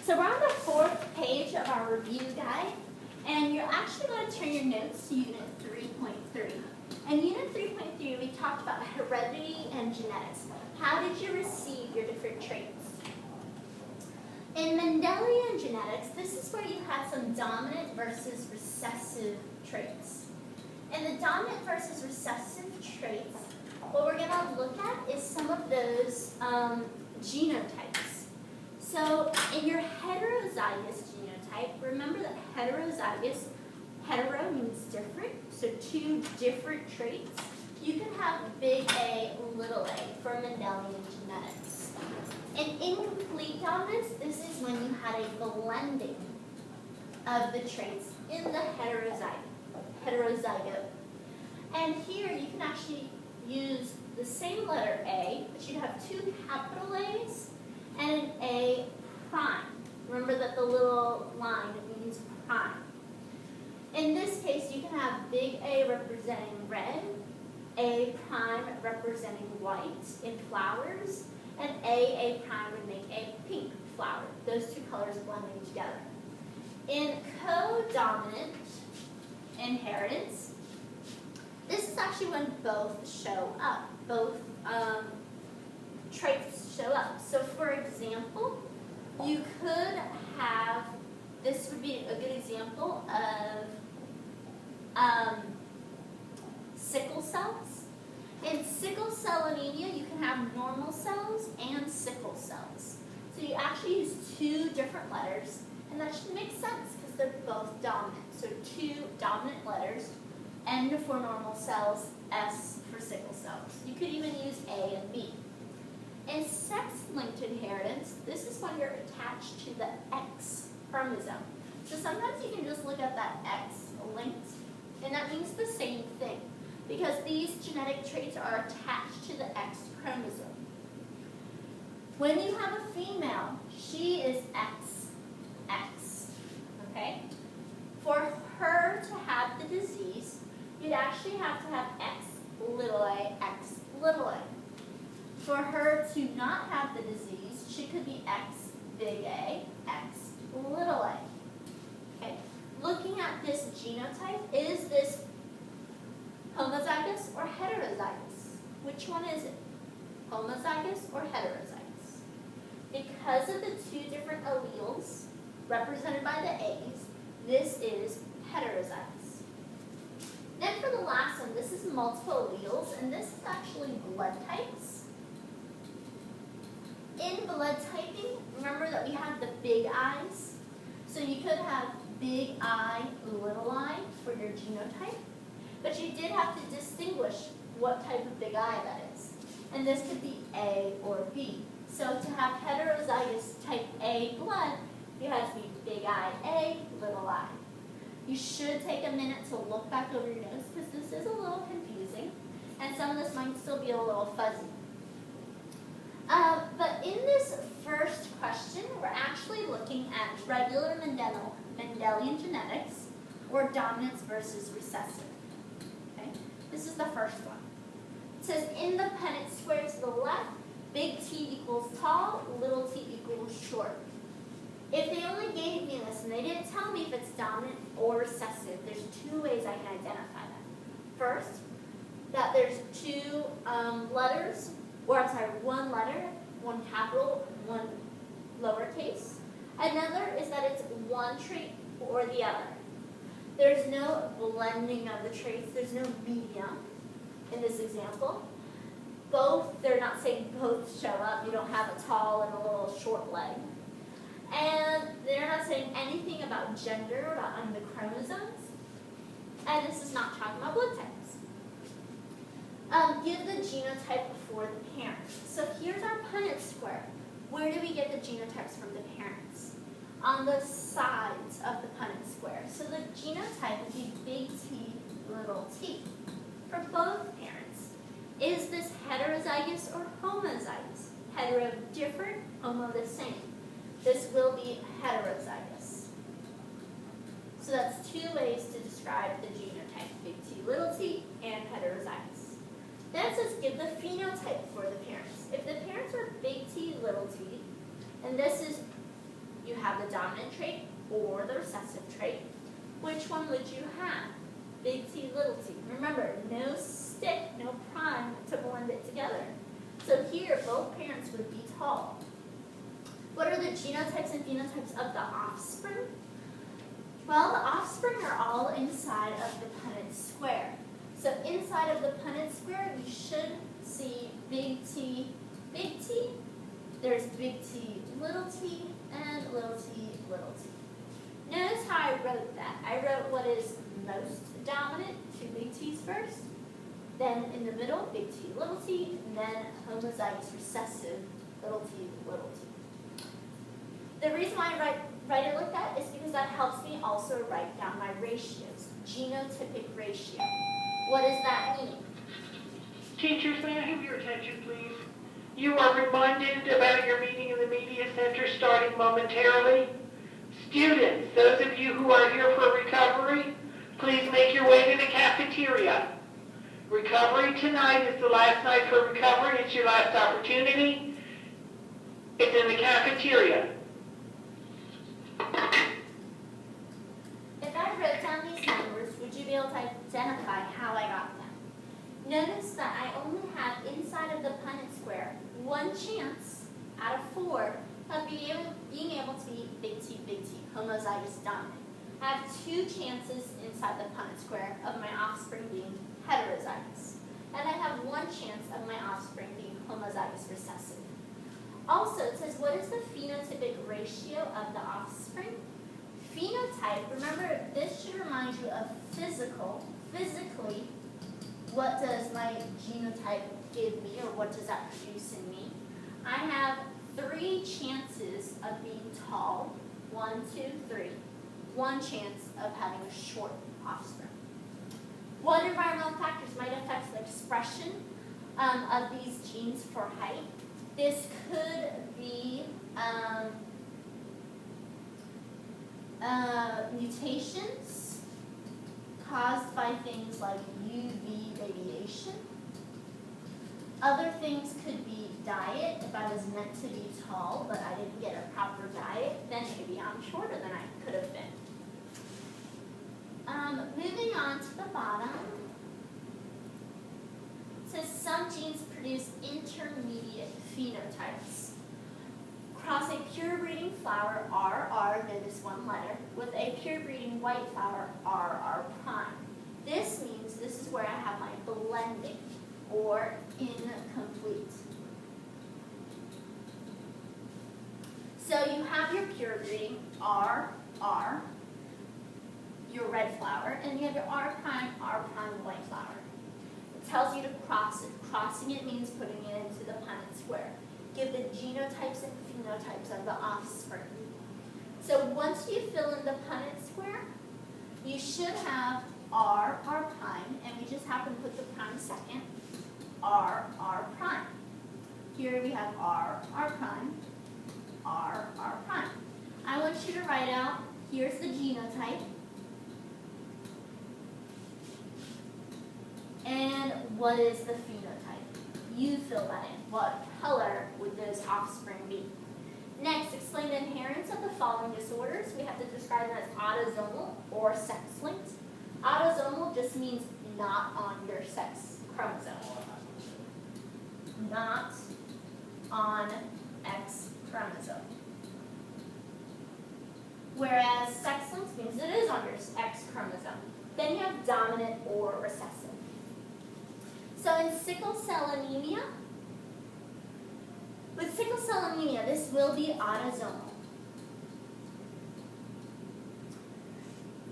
So we're on the 4th page of our review guide, and you're actually going to turn your notes to Unit 3.3. In Unit 3.3, we talked about heredity and genetics. How did you receive your different traits? In Mendelian genetics, this is where you had some dominant versus recessive traits. In the dominant versus recessive traits, what we're going to look at is some of those genotypes. So in your heterozygous genotype, remember that hetero means different, so 2 different traits. You can have big A, little a for Mendelian genetics. In incomplete dominance, this is when you had a blending of the traits in the heterozygote. And here you can actually use the same letter A, but you'd have 2 capital A's and an A prime. Remember that the little line means prime. In this case, you can have big A representing red, A prime representing white in flowers, and A prime would make a pink flower. Those 2 colors blending together. In codominant inheritance, this is actually when both show up, both traits show up. So for example, you could have, this would be a good example of sickle cells. In sickle cell anemia, you can have normal cells and sickle cells. So you actually use 2 different letters, and that should make sense because they're both dominant. So 2 dominant letters, N for normal cells, S for sickle cells. You could even use A and B. In sex-linked inheritance, this is when you're attached to the X chromosome. So sometimes you can just look at that X linked, and that means the same thing, because these genetic traits are attached to the X chromosome. When you have a female, she is XX, okay? For her to have the disease, you'd actually have to have X little a, X little a. For her to not have the disease, she could be X big A, X little a. Okay. Looking at this genotype, is this homozygous or heterozygous? Which one is it? Homozygous or heterozygous? Because of the 2 different alleles represented by the A's, this is heterozygous. Then for the last one, this is multiple alleles, and this is actually blood types. In blood typing, remember that we have the big I's. So you could have big I, little I for your genotype, but you did have to distinguish what type of big I that is. And this could be A or B. So to have heterozygous type A blood, you have to be big I A, little I. You should take a minute to look back over your notes because this is a little confusing, and some of this might still be a little fuzzy. But in this first question, we're actually looking at regular Mendelian genetics, or dominance versus recessive. Okay? This is the first one. It says in the Punnett square to the left, big T equals tall, little t equals short. If they only gave me this and they didn't tell me if it's dominant or recessive, there's 2 ways I can identify that. First, that there's 2 letters, or I'm sorry, 1 letter, 1 capital, 1 lowercase. Another is that it's 1 trait or the other. There's no blending of the traits. There's no medium in this example. Both, they're not saying both show up. You don't have a tall and a little short leg. And they're not saying anything about gender, about the chromosomes. And this is not talking about blood types. Give the genotype for the parents. So here's our Punnett square. Where do we get the genotypes from the parents? On the sides of the Punnett square. So the genotype would be big T, little t. For both parents, is this heterozygous or homozygous? Hetero different, homo the same. This will be heterozygous. So that's 2 ways to describe the genotype, big T, little t, and heterozygous. Then it says give the phenotype for the parents. If the parents are big T, little t, and this is You have the dominant trait or the recessive trait. Which one would you have? Big T, little t. Remember, no stick, no prime to blend it together. So here, both parents would be tall. What are the genotypes and phenotypes of the offspring? Well, the offspring are all inside of the Punnett square. So inside of the Punnett square, you should see big T, big T. There's big T, little t, and little t, little t. Notice how I wrote that. I wrote what is most dominant, two big T's first. Then in the middle, big T, little t, and then homozygous recessive, little t, little t. The reason why I write it like that is because that helps me also write down my ratios. Genotypic ratio. What does that mean? Teachers, may I have your attention, please? You are reminded about your meeting in the media center starting momentarily. Students, those of you who are here for recovery, please make your way to the cafeteria. Recovery tonight is the last night for recovery. It's your last opportunity. It's in the cafeteria. If I wrote down these numbers, would you be able to identify how I got them? Notice that I only have inside of the Punnett square one chance out of 4 of being able to be big T, homozygous dominant. I have 2 chances inside the Punnett square of my offspring being heterozygous. And I have 1 chance of my offspring being homozygous recessive. Also, it says, what is the phenotypic ratio of the offspring? Phenotype, remember, this should remind you of physically, what does my genotype give me, or what does that produce in me? I have 3 chances of being tall, 1, 2, 3. 1 chance of having a short offspring. What environmental factors might affect the expression of these genes for height? This could be mutations caused by things like UV radiation. Other things could be diet. If I was meant to be tall, but I didn't get a proper diet, then maybe I'm shorter than I could have been. Moving on to the bottom, it says some genes produce intermediate phenotypes. Cross a pure breeding flower, RR, notice 1 letter, with a pure breeding white flower, RR prime. This means this is where I have my blending, or incomplete. So you have your pure breeding, RR, your red flower, and you have your R prime white flower. It tells you to cross it. Crossing it means putting it into the Punnett square. Give the genotypes and phenotypes of the offspring. So once you fill in the Punnett square, you should have R prime, and we just happen to put the prime second, R prime. Here we have R prime, R prime. I want you to write out, here's the genotype, and what is the phenotype? You fill that in. What color would those offspring be? Next, explain the inheritance of the following disorders. We have to describe them as autosomal or sex-linked. Autosomal just means not on your sex chromosome. Not on X chromosome. Whereas sex-linked means it is on your X chromosome. Then you have dominant or recessive. So in sickle cell anemia, with sickle cell anemia, this will be autosomal.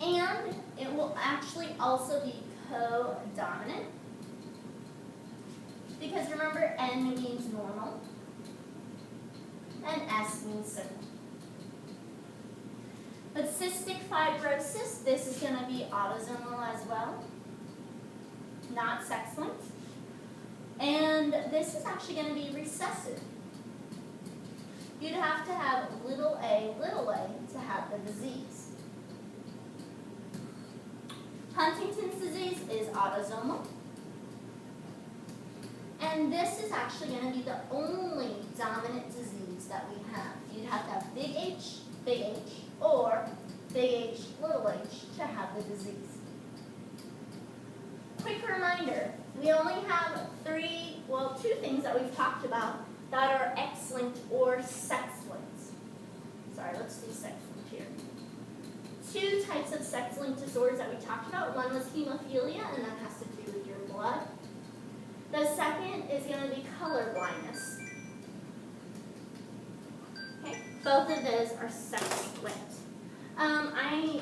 And it will actually also be co-dominant. Because remember, N means normal, and S means sickle. With cystic fibrosis, this is going to be autosomal as well, not sex-linked. And this is actually going to be recessive. You'd have to have little a to have the disease. Huntington's disease is autosomal. And this is actually going to be the only dominant disease that we have. You'd have to have big H big H, or big H, little h, to have the disease. Quick reminder, we only have two things that we've talked about that are X-linked or sex-linked. Sorry, let's do sex-linked here. Two types of sex-linked disorders that we talked about. One was hemophilia, and that has to do with your blood. The second is going to be color blindness. Okay, both of those are sex-linked. I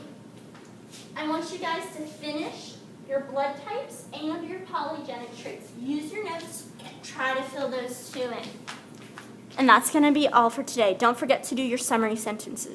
want you guys to finish your blood types and your polygenic traits. Use your notes, try to fill those two in. And that's going to be all for today. Don't forget to do your summary sentences.